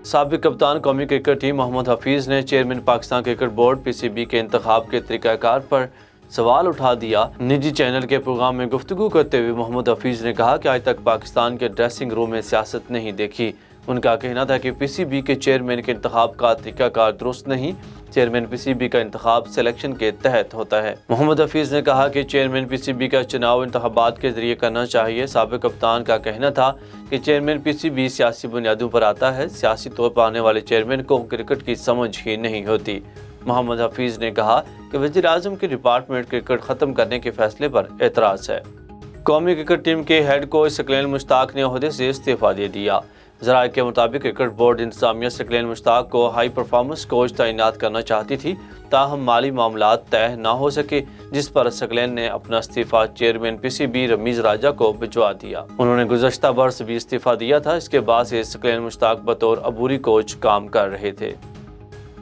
سابق کپتان قومی کرکٹ ٹیم محمد حفیظ نے chairman Pakistan cricket board P C be کے انتخاب کے طریقہ کار پر سوال اٹھا دیا۔ نجی چینل کے پروگرام میں گفتگو کرتے ہوئے محمد حفیظ نے کہا کہ آج تک پاکستان کے ڈریسنگ روم میں سیاست نہیں دیکھی۔ ان کا کہنا تھا کہ پی سی بی کے چیئرمین کے انتخاب کا طریقہ کار درست نہیں۔ چیئرمین پی سی بی کا انتخاب سلیکشن کے تحت ہوتا ہے۔ محمد حفیظ نے کہا کہ چیئرمین پی سی بی کا چناؤ انتخابات کے ذریعے کرنا چاہیے۔ سابق کپتان کا کہنا تھا کہ چیئرمین پی سی بی سیاسی بنیادوں پر آتا ہے۔ سیاسی طور پر آنے والے چیئرمین کو کرکٹ کی سمجھ ہی نہیں ہوتی۔ محمد حفیظ نے کہا کہ وزیر اعظم کے ڈپارٹمنٹ کرکٹ ختم کرنے کے فیصلے پر اعتراض ہے۔ قومی کرکٹ ٹیم کے ہیڈ کوچ ثقلین مشتاق نے عہدے سے استعفیٰ دے دیا۔ ذرائع کے مطابق کرکٹ بورڈ انتظامیہ ثقلین مشتاق کو ہائی پرفارمنس کوچ تعینات کرنا چاہتی تھی، تاہم مالی معاملات طے نہ ہو سکے، جس پر ثقلین نے اپنا استعفیٰ chairman P C B Ramiz Raja کو بھجوا دیا۔ انہوں نے گزشتہ برس بھی استعفیٰ دیا تھا۔ اس کے بعد سے ثقلین مشتاق بطور عبوری کوچ کام کر رہے تھے۔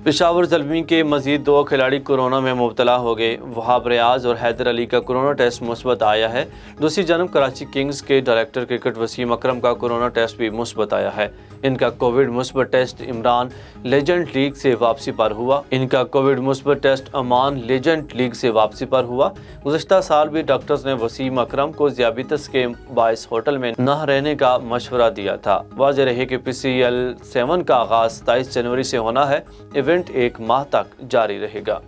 پشاور زلمی کے مزید 2 کھلاڑی کورونا میں مبتلا ہو گئے۔ وہاب ریاض اور حیدر علی کا کورونا ٹیسٹ مثبت آیا ہے۔ دوسری جانب کراچی کنگز کے ڈائریکٹر کرکٹ وسیم اکرم کا کورونا ٹیسٹ بھی مثبت آیا ہے۔ ان کا کووڈ مثبت ٹیسٹ عمران لیجنڈ لیگ سے واپسی پر ہوا۔ گزشتہ سال بھی ڈاکٹرز نے وسیم اکرم کو ذیابیطس کے باعث ہوٹل میں نہ رہنے کا مشورہ دیا تھا۔ واضح رہے کہ پی سی ایل 7 کا آغاز 27 جنوری سے ہونا ہے۔ ایونٹ 1 ماہ تک جاری رہے گا۔